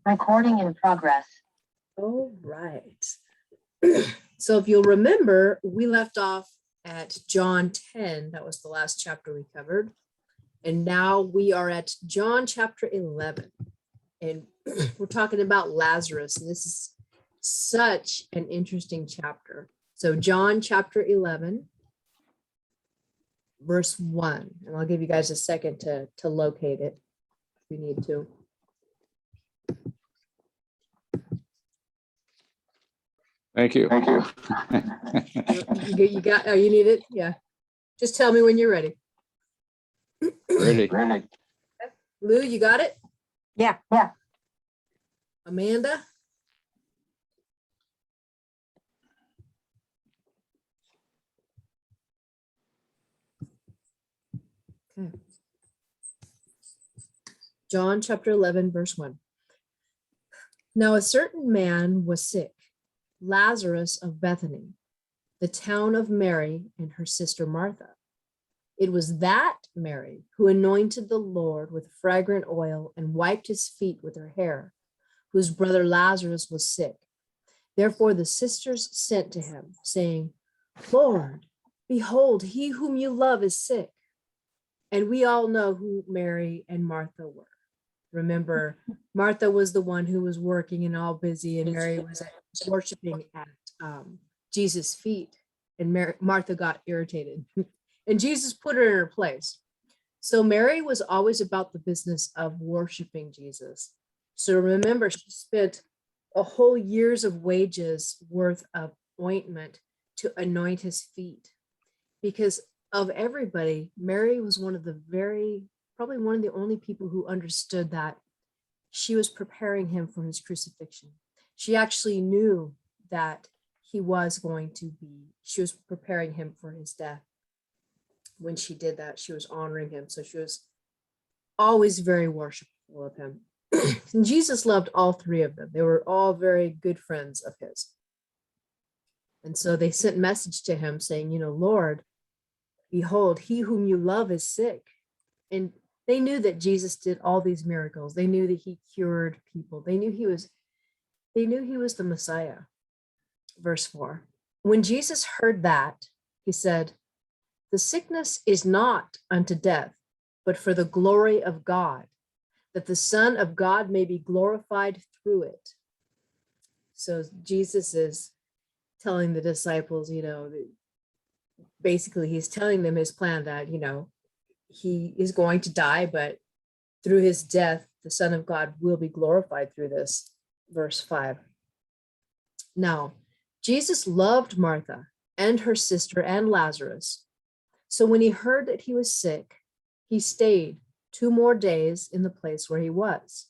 Recording in progress. All right. So if you'll remember, we left off at John 10. That was the last chapter we covered. And now we are at John chapter 11. And we're talking about Lazarus. And this is such an interesting chapter. So John chapter 11, verse 1. And I'll give you guys a second to locate it if you need to. Thank you. Thank you. You got, oh, you need it? Yeah. Just tell me when you're ready. Ready. Ready. Lou, you got it? Yeah. Amanda? Okay. John chapter 11, verse 1. Now a certain man was sick, Lazarus of Bethany, the town of Mary and her sister Martha. It was that Mary who anointed the Lord with fragrant oil and wiped his feet with her hair, whose brother Lazarus was sick. Therefore the sisters sent to him, saying, Lord, behold, he whom you love is sick. And we all know who Mary and Martha were. Remember, Martha was the one who was working and all busy, and Mary was worshiping at Jesus' feet. And Martha got irritated. And Jesus put her in her place. So Mary was always about the business of worshiping Jesus. So remember, she spent a whole year's of wages worth of ointment to anoint his feet. Because of everybody, Mary was probably one of the only people who understood that she was preparing him for his crucifixion. She actually knew that she was preparing him for his death. When she did that, she was honoring him. So she was always very worshipful of him. And Jesus loved all three of them. They were all very good friends of his. And so they sent a message to him saying, Lord, behold, he whom you love is sick. And they knew that Jesus did all these miracles. They knew that he cured people. They knew he was the Messiah. Verse 4. When Jesus heard that, he said, the sickness is not unto death, but for the glory of God, that the Son of God may be glorified through it. So Jesus is telling the disciples, basically he's telling them his plan that, he is going to die, but through his death, the Son of God will be glorified through this. Verse 5. Now, Jesus loved Martha and her sister and Lazarus. So when he heard that he was sick, he stayed 2 more days in the place where he was.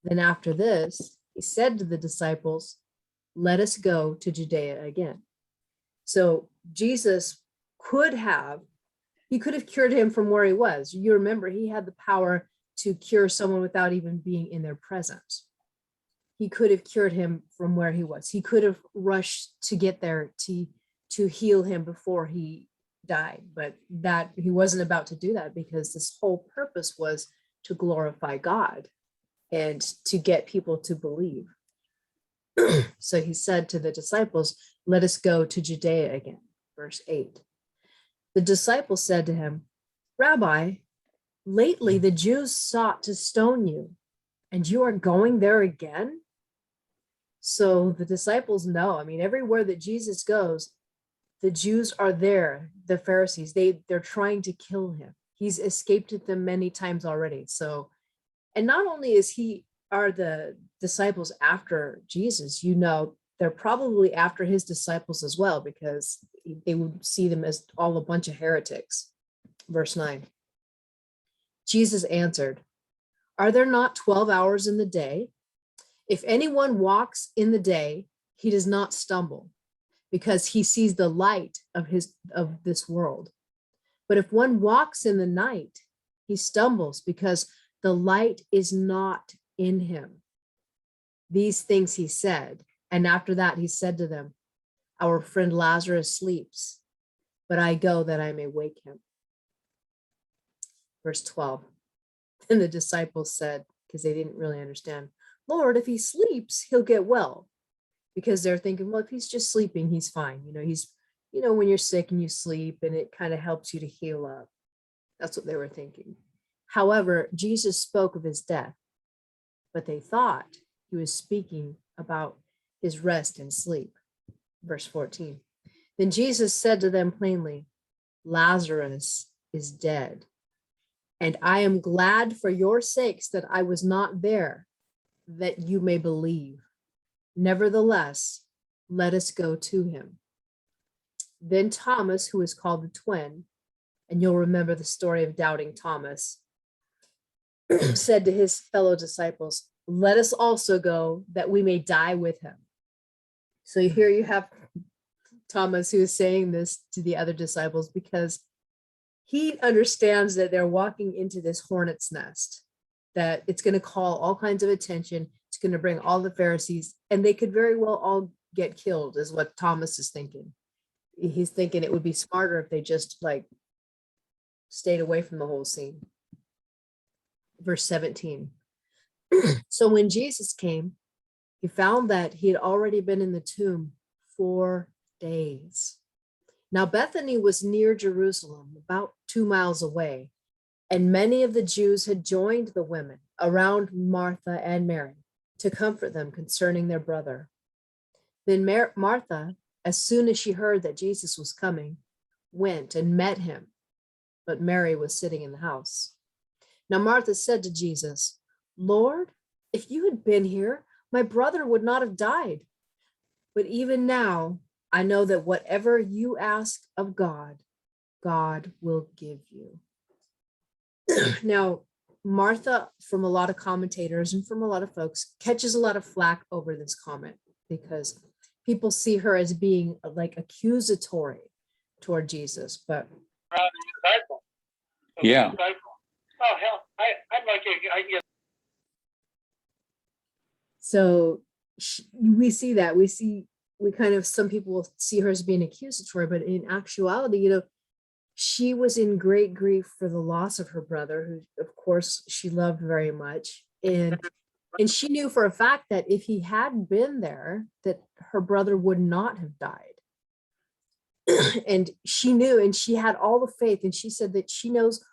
Then after this, he said to the disciples, let us go to Judea again. So Jesus could have cured him from where he was. You remember, he had the power to cure someone without even being in their presence. He could have cured him from where he was. He could have rushed to get there to heal him before he died, but that he wasn't about to do that, because this whole purpose was to glorify God and to get people to believe. So he said to the disciples, let us go to Judea again. Verse 8. The disciples said to him, Rabbi, lately the Jews sought to stone you, and you are going there again? So the disciples know, everywhere that Jesus goes, the Jews are there, the Pharisees, they're trying to kill him. He's escaped them many times already. So, and not only are the disciples after Jesus, they're probably after his disciples as well, because they would see them as all a bunch of heretics. Verse 9. Jesus answered, are there not 12 hours in the day? If anyone walks in the day, he does not stumble, because he sees the light of this world. But if one walks in the night, he stumbles, because the light is not in him. These things he said, and after that he said to them, our friend Lazarus sleeps, but I go that I may wake him. Verse 12. Then the disciples said, because they didn't really understand, Lord, if he sleeps, he'll get well. Because they're thinking, well, if he's just sleeping, he's fine. When you're sick and you sleep and it kind of helps you to heal up. That's what they were thinking. However, Jesus spoke of his death, but they thought he was speaking about his rest and sleep. Verse 14. Then Jesus said to them plainly, Lazarus is dead, and I am glad for your sakes that I was not there, that you may believe. Nevertheless, let us go to him. Then Thomas, who is called the twin, and you'll remember the story of doubting Thomas, said to his fellow disciples, let us also go that we may die with him. So here you have Thomas, who is saying this to the other disciples because he understands that they're walking into this hornet's nest, that it's going to call all kinds of attention. It's going to bring all the Pharisees, and they could very well all get killed, is what Thomas is thinking. He's thinking it would be smarter if they just stayed away from the whole scene. Verse 17. So when Jesus came, he found that he had already been in the tomb 4 days. Now Bethany was near Jerusalem, about 2 miles away, and many of the Jews had joined the women around Martha and Mary to comfort them concerning their brother. Then Martha, as soon as she heard that Jesus was coming, went and met him, but Mary was sitting in the house. Now Martha said to Jesus, Lord, if you had been here, my brother would not have died. But even now, I know that whatever you ask of God, God will give you. Now, Martha, from a lot of commentators and from a lot of folks, catches a lot of flack over this comment because people see her as being accusatory toward Jesus. But Yeah. Oh, hell, I'd like to. So we see that. Some people will see her as being accusatory, but in actuality, she was in great grief for the loss of her brother, who, of course, she loved very much. And she knew for a fact that if he had been there, that her brother would not have died. And she knew, and she had all the faith. And she said that she knows,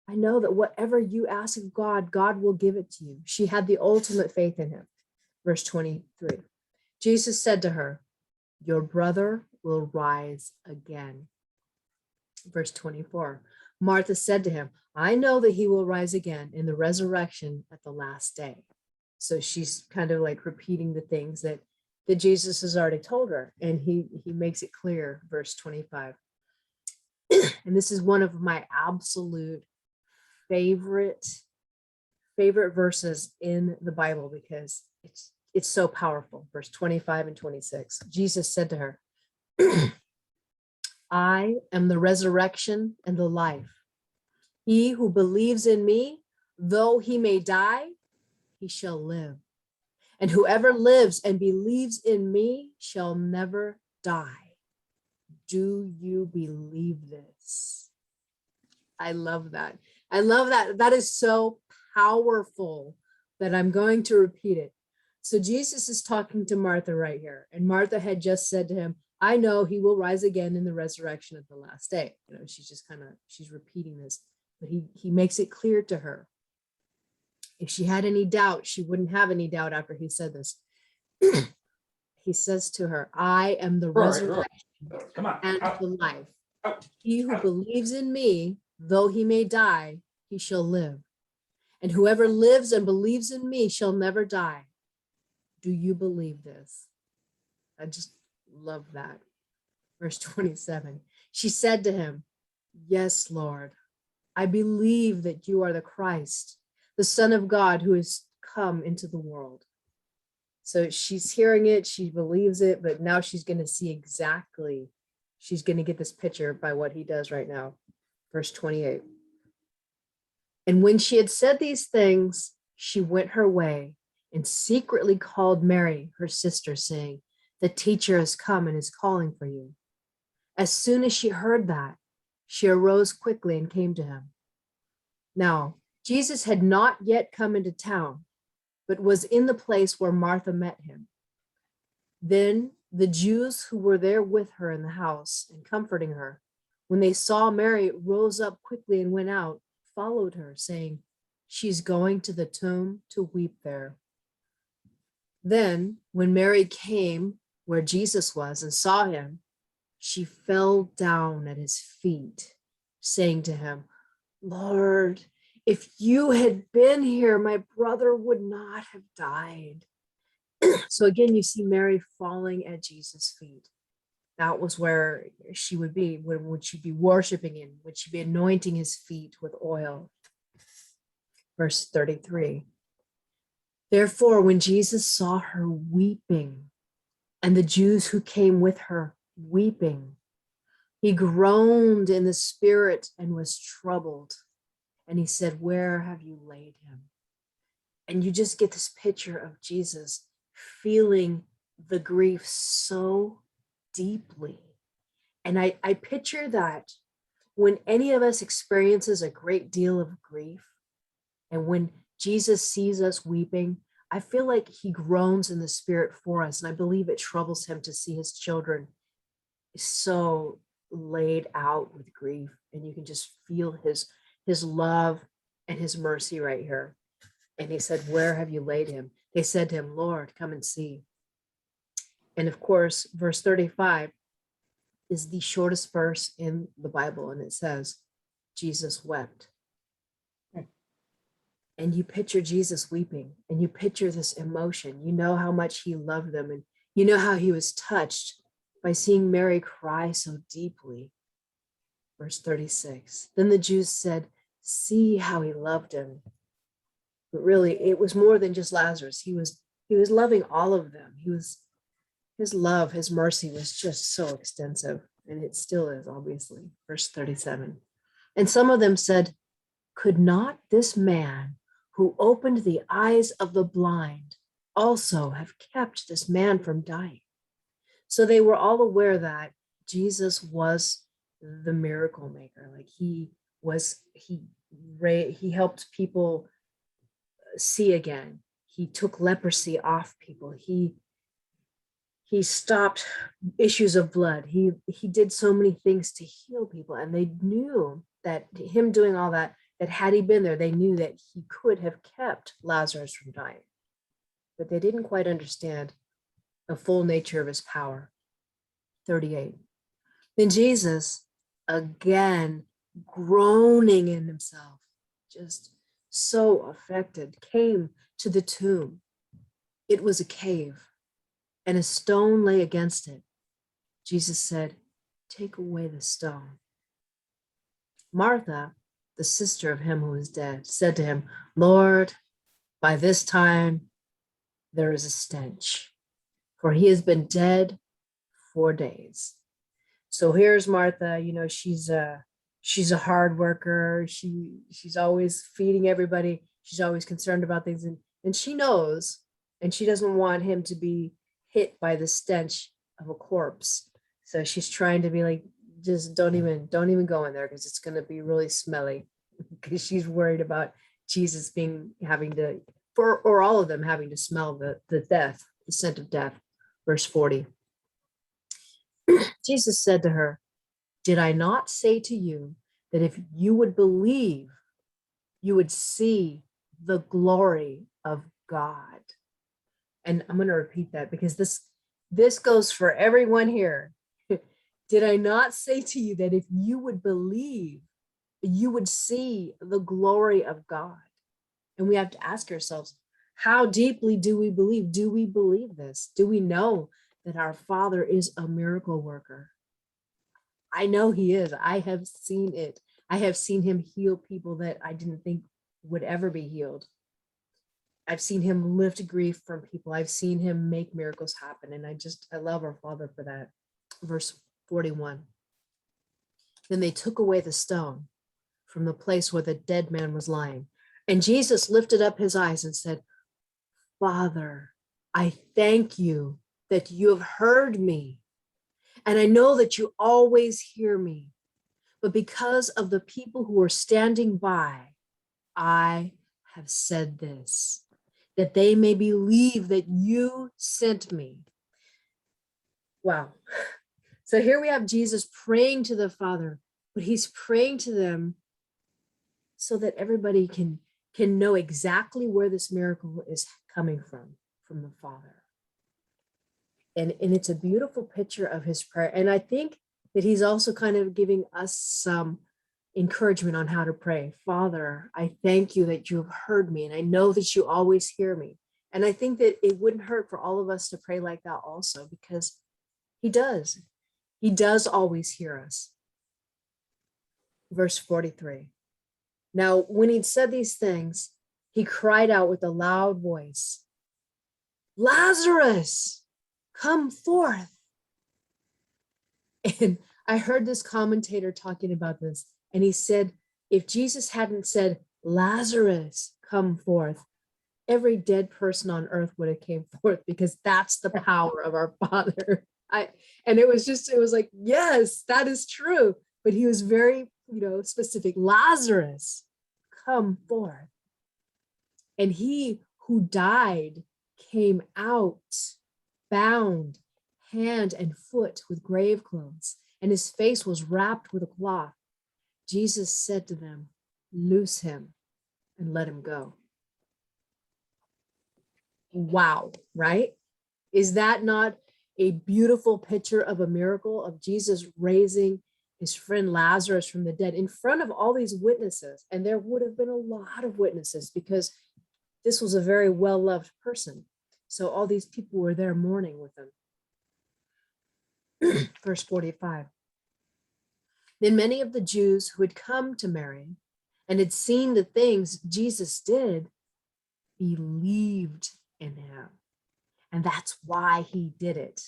I know that whatever you ask of God, God will give it to you. She had the ultimate faith in him. Verse 23. Jesus said to her, your brother will rise again. Verse 24. Martha said to him, I know that he will rise again in the resurrection at the last day. So she's kind of repeating the things that Jesus has already told her. And he makes it clear, verse 25. And this is one of my absolute favorite verses in the Bible because it's so powerful. Verse 25 and 26. Jesus said to her, I am the resurrection and the life. He who believes in me, though he may die, he shall live. And whoever lives and believes in me shall never die. Do you believe this? I love that. I love that. That is so powerful that I'm going to repeat it. So Jesus is talking to Martha right here. And Martha had just said to him, I know he will rise again in the resurrection at the last day. She's repeating this, but he makes it clear to her. If she had any doubt, she wouldn't have any doubt after he said this. He says to her, I am the resurrection and the life. He who believes in me, though he may die, he shall live. And whoever lives and believes in me shall never die. Do you believe this? I just love that. Verse 27. She said to him, yes, Lord, I believe that you are the Christ, the Son of God who has come into the world. So she's hearing it, she believes it, but now she's going to see exactly, she's going to get this picture by what he does right now. Verse 28. And when she had said these things, she went her way and secretly called Mary, her sister, saying, the teacher has come and is calling for you. As soon as she heard that, she arose quickly and came to him. Now, Jesus had not yet come into town, but was in the place where Martha met him. Then the Jews who were there with her in the house and comforting her, when they saw Mary, rose up quickly and went out, followed her, saying, "She's going to the tomb to weep there." Then, when Mary came where Jesus was and saw him, she fell down at his feet, saying to him, "Lord, if you had been here, my brother would not have died." So again, you see Mary falling at Jesus' feet. That was where she would be. Would she be worshiping him? Would she be anointing his feet with oil? Verse 33. Therefore, when Jesus saw her weeping, and the Jews who came with her weeping, he groaned in the spirit and was troubled. And he said, "Where have you laid him?" And you just get this picture of Jesus feeling the grief so deeply. And I picture that when any of us experiences a great deal of grief, and when Jesus sees us weeping, I feel like he groans in the spirit for us. And I believe it troubles him to see his children so laid out with grief. And you can just feel his love and his mercy right here. And he said, "Where have you laid him?" They said to him, "Lord, come and see." And of course, verse 35 is the shortest verse in the Bible. And it says, Jesus wept. And you picture Jesus weeping, and you picture this emotion. You know how much he loved them, and you know how he was touched by seeing Mary cry so deeply. Verse 36, then the Jews said, "See how he loved him." But really, it was more than just Lazarus. He was loving all of them. His love, his mercy was just so extensive, and it still is, obviously. Verse 37, and some of them said, "Could not this man who opened the eyes of the blind also have kept this man from dying?" So they were all aware that Jesus was the miracle maker. Like he helped people see again. He took leprosy off people. He stopped issues of blood. He did so many things to heal people, and they knew that him doing all that had he been there, they knew that he could have kept Lazarus from dying. But they didn't quite understand the full nature of his power. 38. Then Jesus, again groaning in himself, just so affected, came to the tomb. It was a cave, and a stone lay against it. Jesus said, "Take away the stone." Martha, the sister of him who was dead, said to him, "Lord, by this time there is a stench, for he has been dead 4 days." So here's Martha. You know, she's a hard worker. She's always feeding everybody. She's always concerned about things, and she knows, and she doesn't want him to be hit by the stench of a corpse. So she's trying to be like, just don't even go in there, because it's going to be really smelly, because she's worried about Jesus or all of them having to smell the death, the scent of death. Verse 40. Jesus said to her, "Did I not say to you that if you would believe, you would see the glory of God?" And I'm going to repeat that, because this goes for everyone here. Did I not say to you that if you would believe, you would see the glory of God? And we have to ask ourselves, how deeply do we believe? Do we believe this? Do we know that our Father is a miracle worker? I know he is. I have seen it. I have seen him heal people that I didn't think would ever be healed. I've seen him lift grief from people. I've seen him make miracles happen. And I love our Father for that. Verse 41. Then they took away the stone from the place where the dead man was lying. And Jesus lifted up his eyes and said, "Father, I thank you that you have heard me. And I know that you always hear me. But because of the people who are standing by, I have said this, that they may believe that you sent me. Wow. So here we have Jesus praying to the Father, but he's praying to them so that everybody can know exactly where this miracle is coming from the Father. And it's a beautiful picture of his prayer. And I think that he's also kind of giving us some encouragement on how to pray. Father, I thank you that you have heard me, and I know that you always hear me. And I think that it wouldn't hurt for all of us to pray like that also, because he does. He does always hear us. Verse 43. Now, when he'd said these things, he cried out with a loud voice, Lazarus, come forth. And I heard this commentator talking about this, and he said, if Jesus hadn't said, Lazarus, come forth, every dead person on earth would have came forth, because that's the power of our Father. And it was like, yes, that is true. But he was very, specific. Lazarus, come forth. And he who died came out, bound hand and foot with grave clothes, and his face was wrapped with a cloth. Jesus said to them, loose him and let him go. Wow, right? Is that not a beautiful picture of a miracle of Jesus raising his friend Lazarus from the dead in front of all these witnesses? And there would have been a lot of witnesses, because this was a very well-loved person. So all these people were there mourning with him. Verse 45. Then many of the Jews who had come to Mary and had seen the things Jesus did believed in him. And that's why he did it.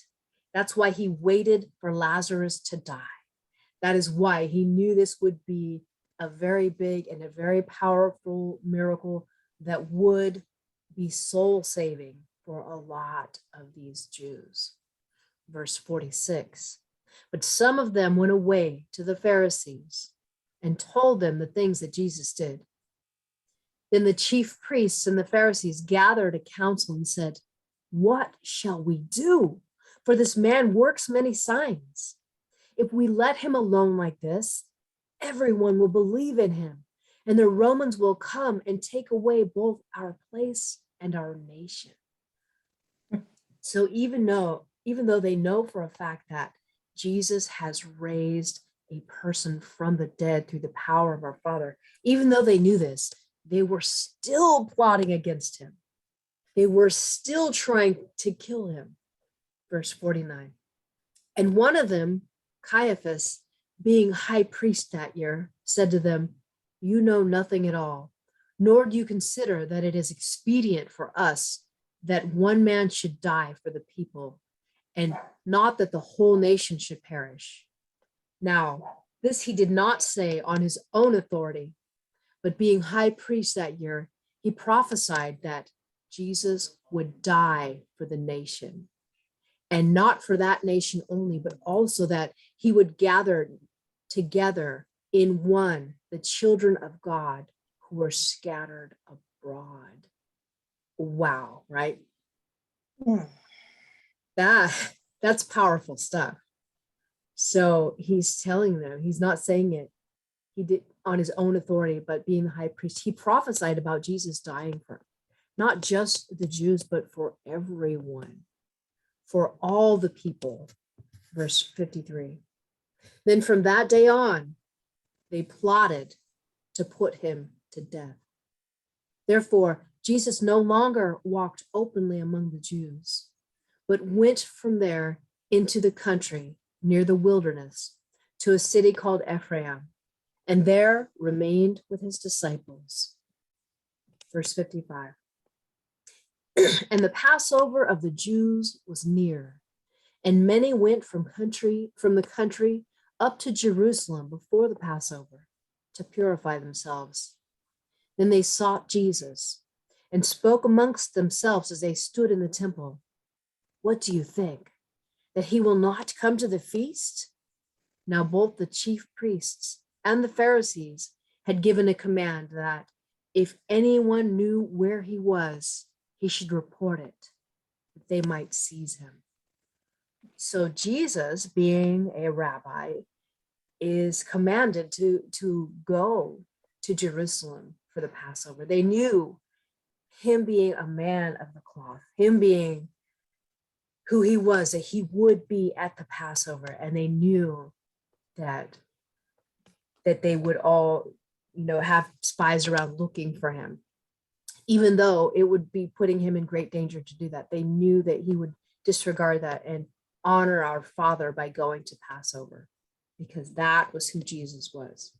That's why he waited for Lazarus to die. That is why he knew this would be a very big and a very powerful miracle that would be soul saving for a lot of these Jews. Verse 46. But some of them went away to the Pharisees and told them the things that Jesus did. Then the chief priests and the Pharisees gathered a council and said, what shall we do? For this man works many signs. If we let him alone like this, everyone will believe in him, and the Romans will come and take away both our place and our nation. So even though they know for a fact that Jesus has raised a person from the dead through the power of our Father, even though they knew this, they were still plotting against him. They were still trying to kill him. Verse 49. And one of them, Caiaphas, being high priest that year, said to them, you know nothing at all, nor do you consider that it is expedient for us that one man should die for the people, and not that the whole nation should perish. Now, this he did not say on his own authority, but being high priest that year, he prophesied that Jesus would die for the nation, and not for that nation only, but also that he would gather together in one the children of God who were scattered abroad. Wow, right? That's powerful stuff. So he's telling them, he's not saying it, he did on his own authority, but being the high priest, he prophesied about Jesus dying for not just the Jews, but for everyone, for all the people. Verse 53. Then from that day on, they plotted to put him to death. Therefore, Jesus no longer walked openly among the Jews, but went from there into the country near the wilderness to a city called Ephraim, and there remained with his disciples. Verse 55. And the Passover of the Jews was near, and many went from the country up to Jerusalem before the Passover to purify themselves. Then they sought Jesus and spoke amongst themselves as they stood in the temple. What do you think? That he will not come to the feast? Now both the chief priests and the Pharisees had given a command that if anyone knew where he was, he should report it, that they might seize him. So Jesus, being a rabbi, is commanded to go to Jerusalem for the Passover. They knew him being a man of the cloth, him being who he was, that he would be at the Passover, and they knew that they would all, have spies around looking for him, even though it would be putting him in great danger to do that. They knew that he would disregard that and honor our Father by going to Passover, because that was who Jesus was.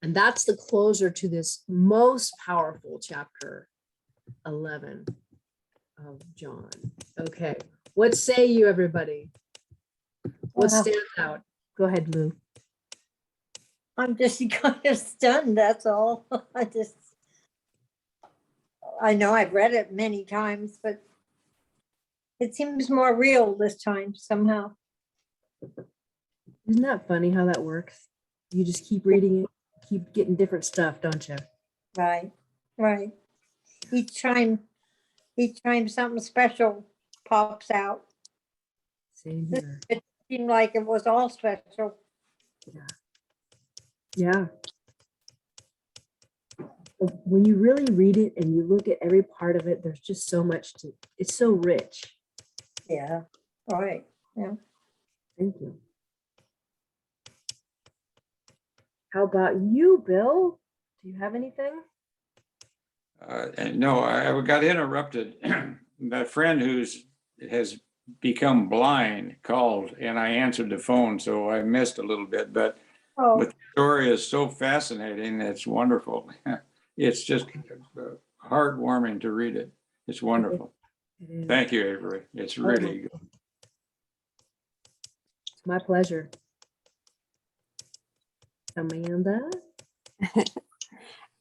And that's the closer to this most powerful chapter 11 of John. Okay, what say you, everybody? What Wow. stands out? Go ahead, Lou. I'm just kind of stunned, that's all. I know I've read it many times, but it seems more real this time somehow. Isn't that funny how that works? You just keep reading it, keep getting different stuff, don't you? Right, right. Each time something special pops out. Same This here. it seemed like it was all special. Yeah. When you really read it and you look at every part of it, there's just so much to, it's so rich. Yeah, right. Yeah. Thank you. How about you, Bill? Do you have anything? And no, I got interrupted. My friend has become blind called, and I answered the phone, so I missed a little bit. But Oh, the story is so fascinating. It's wonderful. It's just heartwarming to read it. It's wonderful. It is. Thank you, Avery. It's really good. It's my pleasure. Amanda?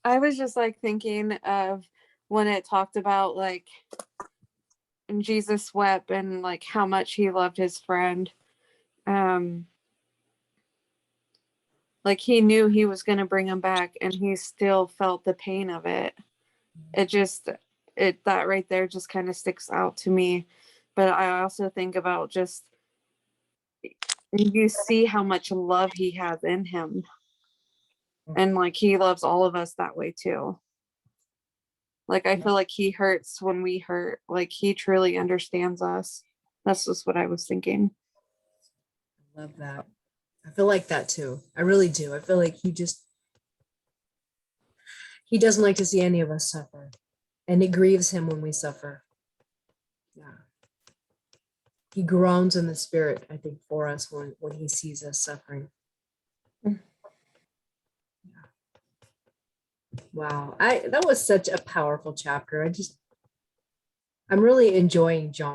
I was just like thinking of when it talked about like and Jesus wept and like how much he loved his friend. Like he knew he was going to bring him back and he still felt the pain of it. That right there just kind of sticks out to me. But I also think about just you see how much love he has in him. And like he loves all of us that way too. Like I feel like he hurts when we hurt. Like he truly understands us. That's just what I was thinking. Love that. I feel like that too. I really do. I feel like he doesn't like to see any of us suffer. And it grieves him when we suffer. Yeah. He groans in the spirit, I think, for us when he sees us suffering. Yeah. Wow. That was such a powerful chapter. I'm really enjoying John.